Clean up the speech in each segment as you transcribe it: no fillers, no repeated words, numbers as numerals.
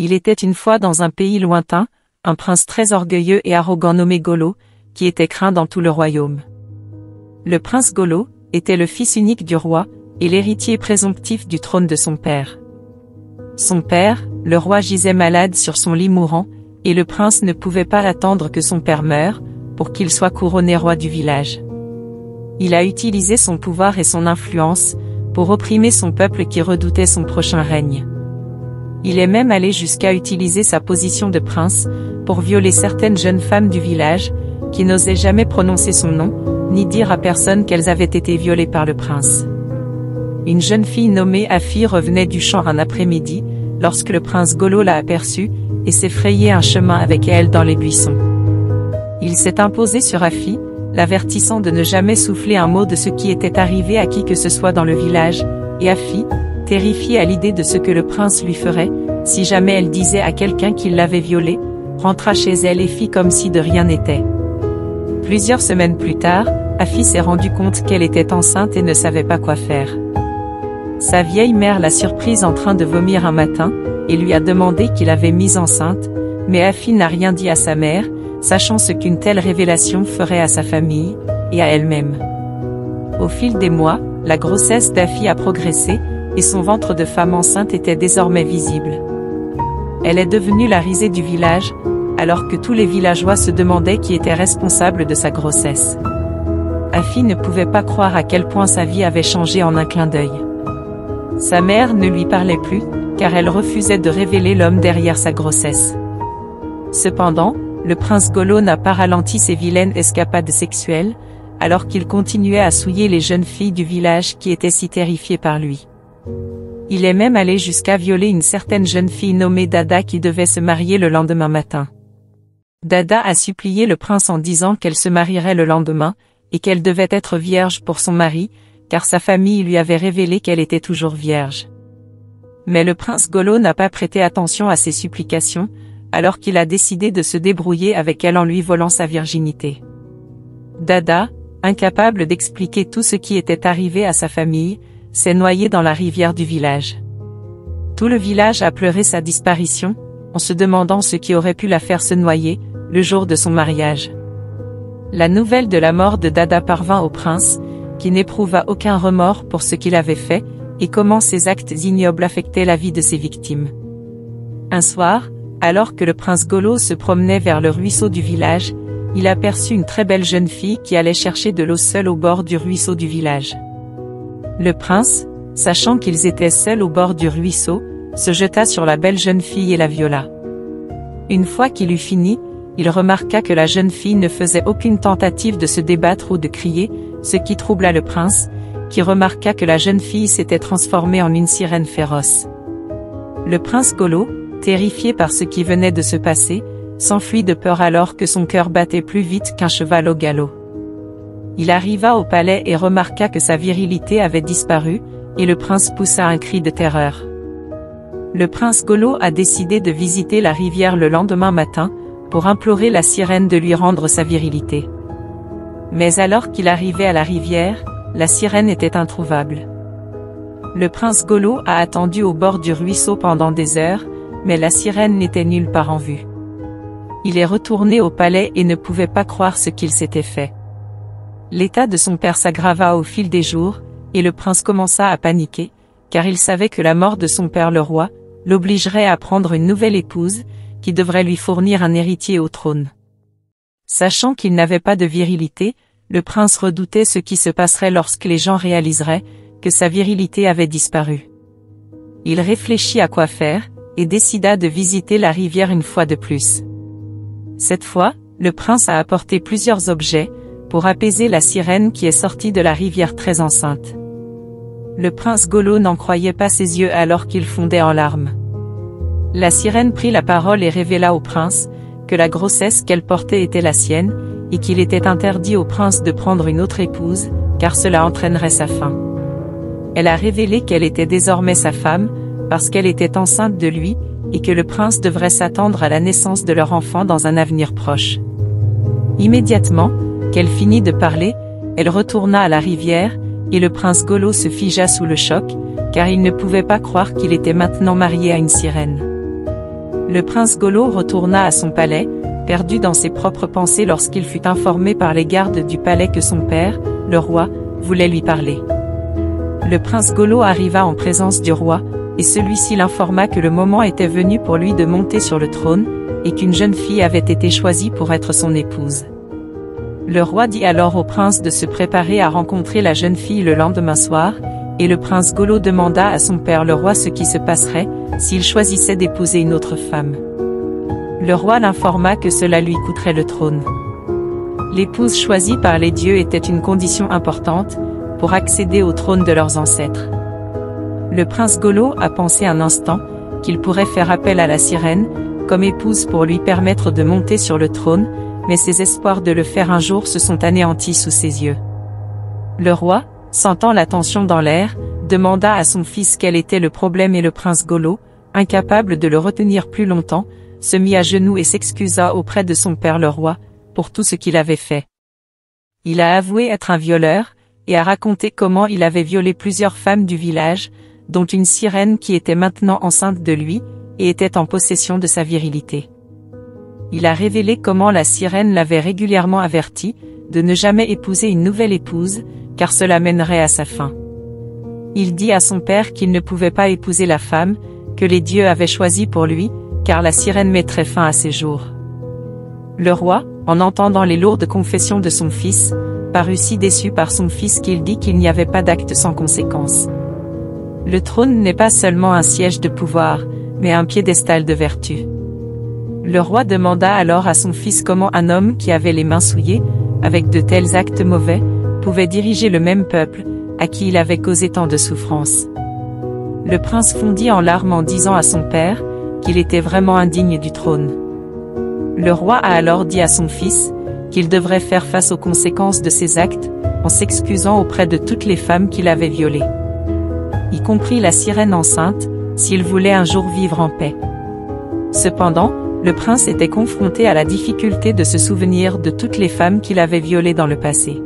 Il était une fois dans un pays lointain, un prince très orgueilleux et arrogant nommé Golo, qui était craint dans tout le royaume. Le prince Golo était le fils unique du roi, et l'héritier présomptif du trône de son père. Son père, le roi gisait malade sur son lit mourant, et le prince ne pouvait pas attendre que son père meure, pour qu'il soit couronné roi du village. Il a utilisé son pouvoir et son influence, pour opprimer son peuple qui redoutait son prochain règne. Il est même allé jusqu'à utiliser sa position de prince, pour violer certaines jeunes femmes du village, qui n'osaient jamais prononcer son nom, ni dire à personne qu'elles avaient été violées par le prince. Une jeune fille nommée Afi revenait du champ un après-midi, lorsque le prince Golo l'a aperçue, et s'est frayé un chemin avec elle dans les buissons. Il s'est imposé sur Afi, l'avertissant de ne jamais souffler un mot de ce qui était arrivé à qui que ce soit dans le village, et Afi, terrifiée à l'idée de ce que le prince lui ferait, si jamais elle disait à quelqu'un qu'il l'avait violée, rentra chez elle et fit comme si de rien n'était. Plusieurs semaines plus tard, Afi s'est rendu compte qu'elle était enceinte et ne savait pas quoi faire. Sa vieille mère l'a surprise en train de vomir un matin, et lui a demandé qui l'avait mise enceinte, mais Afi n'a rien dit à sa mère, sachant ce qu'une telle révélation ferait à sa famille, et à elle-même. Au fil des mois, la grossesse d'Afi a progressé, et son ventre de femme enceinte était désormais visible. Elle est devenue la risée du village, alors que tous les villageois se demandaient qui était responsable de sa grossesse. Afi ne pouvait pas croire à quel point sa vie avait changé en un clin d'œil. Sa mère ne lui parlait plus, car elle refusait de révéler l'homme derrière sa grossesse. Cependant, le prince Golo n'a pas ralenti ses vilaines escapades sexuelles, alors qu'il continuait à souiller les jeunes filles du village qui étaient si terrifiées par lui. Il est même allé jusqu'à violer une certaine jeune fille nommée Dada qui devait se marier le lendemain matin. Dada a supplié le prince en disant qu'elle se marierait le lendemain, et qu'elle devait être vierge pour son mari, car sa famille lui avait révélé qu'elle était toujours vierge. Mais le prince Golo n'a pas prêté attention à ses supplications, alors qu'il a décidé de se débrouiller avec elle en lui volant sa virginité. Dada, incapable d'expliquer tout ce qui était arrivé à sa famille, s'est noyé dans la rivière du village. Tout le village a pleuré sa disparition, en se demandant ce qui aurait pu la faire se noyer, le jour de son mariage. La nouvelle de la mort de Dada parvint au prince, qui n'éprouva aucun remords pour ce qu'il avait fait, et comment ses actes ignobles affectaient la vie de ses victimes. Un soir, alors que le prince Golo se promenait vers le ruisseau du village, il aperçut une très belle jeune fille qui allait chercher de l'eau seule au bord du ruisseau du village. Le prince, sachant qu'ils étaient seuls au bord du ruisseau, se jeta sur la belle jeune fille et la viola. Une fois qu'il eut fini, il remarqua que la jeune fille ne faisait aucune tentative de se débattre ou de crier, ce qui troubla le prince, qui remarqua que la jeune fille s'était transformée en une sirène féroce. Le prince Golo, terrifié par ce qui venait de se passer, s'enfuit de peur alors que son cœur battait plus vite qu'un cheval au galop. Il arriva au palais et remarqua que sa virilité avait disparu, et le prince poussa un cri de terreur. Le prince Golo a décidé de visiter la rivière le lendemain matin, pour implorer la sirène de lui rendre sa virilité. Mais alors qu'il arrivait à la rivière, la sirène était introuvable. Le prince Golo a attendu au bord du ruisseau pendant des heures, mais la sirène n'était nulle part en vue. Il est retourné au palais et ne pouvait pas croire ce qu'il s'était fait. L'état de son père s'aggrava au fil des jours, et le prince commença à paniquer, car il savait que la mort de son père le roi, l'obligerait à prendre une nouvelle épouse, qui devrait lui fournir un héritier au trône. Sachant qu'il n'avait pas de virilité, le prince redoutait ce qui se passerait lorsque les gens réaliseraient que sa virilité avait disparu. Il réfléchit à quoi faire, et décida de visiter la rivière une fois de plus. Cette fois, le prince a apporté plusieurs objets, pour apaiser la sirène qui est sortie de la rivière très enceinte. Le prince Golo n'en croyait pas ses yeux alors qu'il fondait en larmes. La sirène prit la parole et révéla au prince que la grossesse qu'elle portait était la sienne, et qu'il était interdit au prince de prendre une autre épouse, car cela entraînerait sa fin. Elle a révélé qu'elle était désormais sa femme, parce qu'elle était enceinte de lui, et que le prince devrait s'attendre à la naissance de leur enfant dans un avenir proche. Immédiatement, qu'elle finit de parler, elle retourna à la rivière, et le prince Golo se figea sous le choc, car il ne pouvait pas croire qu'il était maintenant marié à une sirène. Le prince Golo retourna à son palais, perdu dans ses propres pensées lorsqu'il fut informé par les gardes du palais que son père, le roi, voulait lui parler. Le prince Golo arriva en présence du roi, et celui-ci l'informa que le moment était venu pour lui de monter sur le trône, et qu'une jeune fille avait été choisie pour être son épouse. Le roi dit alors au prince de se préparer à rencontrer la jeune fille le lendemain soir, et le prince Golo demanda à son père le roi ce qui se passerait, s'il choisissait d'épouser une autre femme. Le roi l'informa que cela lui coûterait le trône. L'épouse choisie par les dieux était une condition importante, pour accéder au trône de leurs ancêtres. Le prince Golo a pensé un instant, qu'il pourrait faire appel à la sirène, comme épouse pour lui permettre de monter sur le trône, mais ses espoirs de le faire un jour se sont anéantis sous ses yeux. Le roi, sentant la tension dans l'air, demanda à son fils quel était le problème et le prince Golo, incapable de le retenir plus longtemps, se mit à genoux et s'excusa auprès de son père le roi, pour tout ce qu'il avait fait. Il a avoué être un violeur, et a raconté comment il avait violé plusieurs femmes du village, dont une sirène qui était maintenant enceinte de lui, et était en possession de sa virilité. Il a révélé comment la sirène l'avait régulièrement averti, de ne jamais épouser une nouvelle épouse, car cela mènerait à sa fin. Il dit à son père qu'il ne pouvait pas épouser la femme, que les dieux avaient choisie pour lui, car la sirène mettrait fin à ses jours. Le roi, en entendant les lourdes confessions de son fils, parut si déçu par son fils qu'il dit qu'il n'y avait pas d'acte sans conséquence. Le trône n'est pas seulement un siège de pouvoir, mais un piédestal de vertu. Le roi demanda alors à son fils comment un homme qui avait les mains souillées, avec de tels actes mauvais, pouvait diriger le même peuple, à qui il avait causé tant de souffrances. Le prince fondit en larmes en disant à son père, qu'il était vraiment indigne du trône. Le roi a alors dit à son fils, qu'il devrait faire face aux conséquences de ses actes, en s'excusant auprès de toutes les femmes qu'il avait violées. Y compris la sirène enceinte, s'il voulait un jour vivre en paix. Cependant, le prince était confronté à la difficulté de se souvenir de toutes les femmes qu'il avait violées dans le passé.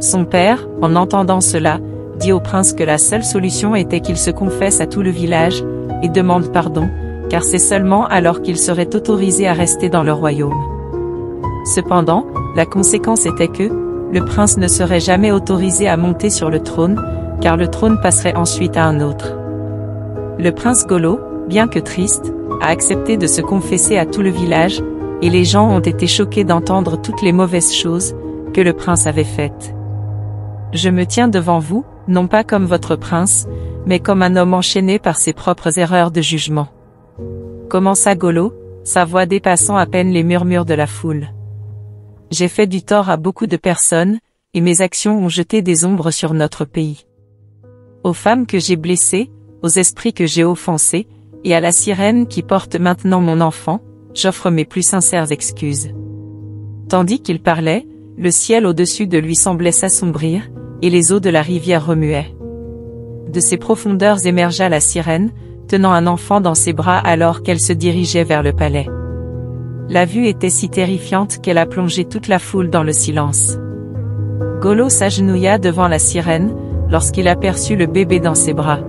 Son père, en entendant cela, dit au prince que la seule solution était qu'il se confesse à tout le village, et demande pardon, car c'est seulement alors qu'il serait autorisé à rester dans le royaume. Cependant, la conséquence était que, le prince ne serait jamais autorisé à monter sur le trône, car le trône passerait ensuite à un autre. Le prince Golo, bien que triste, a accepté de se confesser à tout le village, et les gens ont été choqués d'entendre toutes les mauvaises choses que le prince avait faites. Je me tiens devant vous, non pas comme votre prince, mais comme un homme enchaîné par ses propres erreurs de jugement. Commença Golo, sa voix dépassant à peine les murmures de la foule. J'ai fait du tort à beaucoup de personnes, et mes actions ont jeté des ombres sur notre pays. Aux femmes que j'ai blessées, aux esprits que j'ai offensés, et à la sirène qui porte maintenant mon enfant, j'offre mes plus sincères excuses. Tandis qu'il parlait, le ciel au-dessus de lui semblait s'assombrir, et les eaux de la rivière remuaient. De ses profondeurs émergea la sirène, tenant un enfant dans ses bras alors qu'elle se dirigeait vers le palais. La vue était si terrifiante qu'elle a plongé toute la foule dans le silence. Golo s'agenouilla devant la sirène, lorsqu'il aperçut le bébé dans ses bras.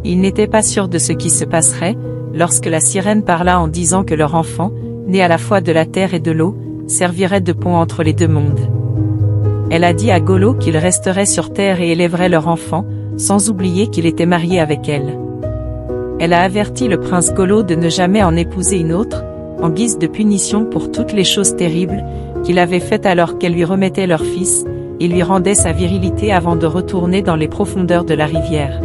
Il n'était pas sûr de ce qui se passerait, lorsque la sirène parla en disant que leur enfant, né à la fois de la terre et de l'eau, servirait de pont entre les deux mondes. Elle a dit à Golo qu'il resterait sur terre et élèverait leur enfant, sans oublier qu'il était marié avec elle. Elle a averti le prince Golo de ne jamais en épouser une autre, en guise de punition pour toutes les choses terribles qu'il avait faites alors qu'elle lui remettait leur fils, et lui rendait sa virilité avant de retourner dans les profondeurs de la rivière.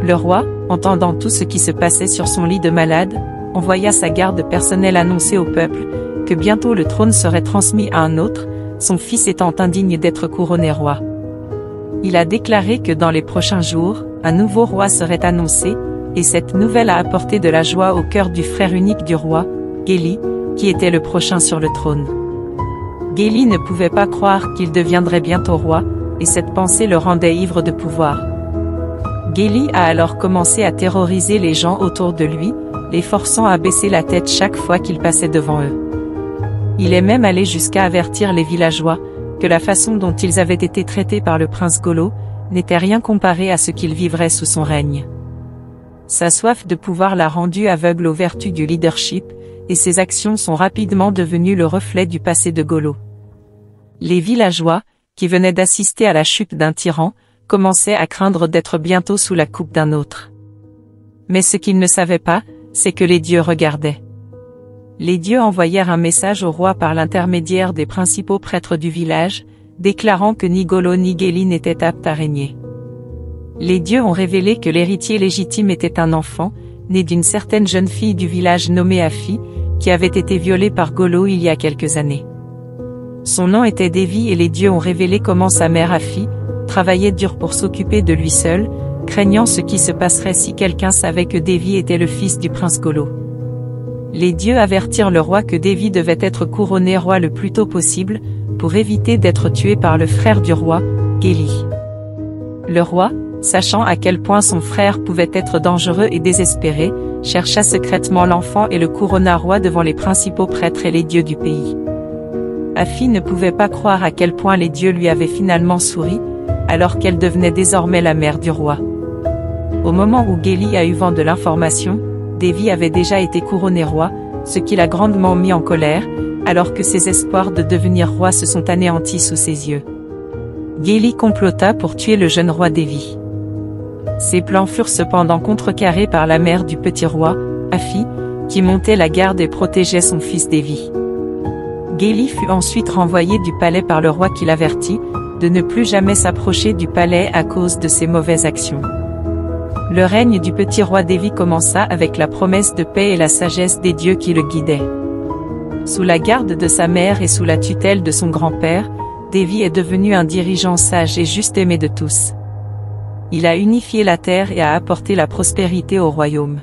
Le roi, entendant tout ce qui se passait sur son lit de malade, envoya sa garde personnelle annoncer au peuple que bientôt le trône serait transmis à un autre, son fils étant indigne d'être couronné roi. Il a déclaré que dans les prochains jours, un nouveau roi serait annoncé, et cette nouvelle a apporté de la joie au cœur du frère unique du roi, Géli, qui était le prochain sur le trône. Géli ne pouvait pas croire qu'il deviendrait bientôt roi, et cette pensée le rendait ivre de pouvoir. Géli a alors commencé à terroriser les gens autour de lui, les forçant à baisser la tête chaque fois qu'il passait devant eux. Il est même allé jusqu'à avertir les villageois, que la façon dont ils avaient été traités par le prince Golo, n'était rien comparé à ce qu'ils vivraient sous son règne. Sa soif de pouvoir l'a rendu aveugle aux vertus du leadership, et ses actions sont rapidement devenues le reflet du passé de Golo. Les villageois, qui venaient d'assister à la chute d'un tyran, commençaient à craindre d'être bientôt sous la coupe d'un autre. Mais ce qu'ils ne savaient pas, c'est que les dieux regardaient. Les dieux envoyèrent un message au roi par l'intermédiaire des principaux prêtres du village, déclarant que ni Golo ni Géli n'étaient aptes à régner. Les dieux ont révélé que l'héritier légitime était un enfant, né d'une certaine jeune fille du village nommée Afi, qui avait été violée par Golo il y a quelques années. Son nom était Devi et les dieux ont révélé comment sa mère Afi travaillait dur pour s'occuper de lui seule, craignant ce qui se passerait si quelqu'un savait que Devi était le fils du prince Golo. Les dieux avertirent le roi que Devi devait être couronné roi le plus tôt possible, pour éviter d'être tué par le frère du roi, Géli. Le roi, sachant à quel point son frère pouvait être dangereux et désespéré, chercha secrètement l'enfant et le couronna roi devant les principaux prêtres et les dieux du pays. Afi ne pouvait pas croire à quel point les dieux lui avaient finalement souri, alors qu'elle devenait désormais la mère du roi. Au moment où Géli a eu vent de l'information, Devi avait déjà été couronné roi, ce qui l'a grandement mis en colère, alors que ses espoirs de devenir roi se sont anéantis sous ses yeux. Géli complota pour tuer le jeune roi Devi. Ses plans furent cependant contrecarrés par la mère du petit roi, Afi, qui montait la garde et protégeait son fils Devi. Géli fut ensuite renvoyé du palais par le roi qui l'avertit de ne plus jamais s'approcher du palais à cause de ses mauvaises actions. Le règne du petit roi Devi commença avec la promesse de paix et la sagesse des dieux qui le guidaient. Sous la garde de sa mère et sous la tutelle de son grand-père, Devi est devenu un dirigeant sage et juste aimé de tous. Il a unifié la terre et a apporté la prospérité au royaume.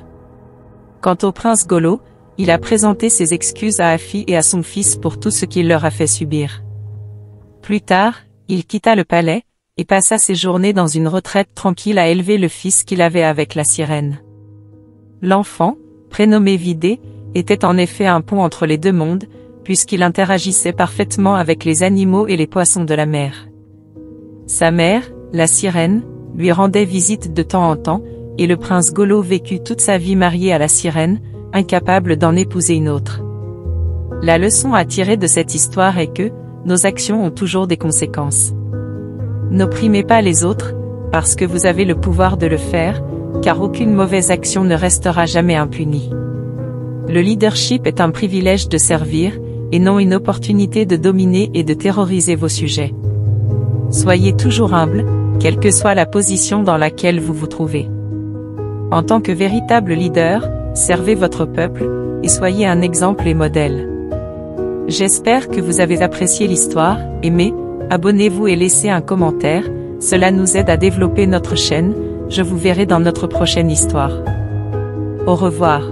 Quant au prince Golo, il a présenté ses excuses à Afi et à son fils pour tout ce qu'il leur a fait subir. Plus tard, il quitta le palais, et passa ses journées dans une retraite tranquille à élever le fils qu'il avait avec la sirène. L'enfant, prénommé Vidé, était en effet un pont entre les deux mondes, puisqu'il interagissait parfaitement avec les animaux et les poissons de la mer. Sa mère, la sirène, lui rendait visite de temps en temps, et le prince Golo vécut toute sa vie marié à la sirène, incapable d'en épouser une autre. La leçon à tirer de cette histoire est que, nos actions ont toujours des conséquences. N'opprimez pas les autres, parce que vous avez le pouvoir de le faire, car aucune mauvaise action ne restera jamais impunie. Le leadership est un privilège de servir, et non une opportunité de dominer et de terroriser vos sujets. Soyez toujours humble, quelle que soit la position dans laquelle vous vous trouvez. En tant que véritable leader, servez votre peuple, et soyez un exemple et modèle. J'espère que vous avez apprécié l'histoire, aimez, abonnez-vous et laissez un commentaire, cela nous aide à développer notre chaîne, je vous verrai dans notre prochaine histoire. Au revoir.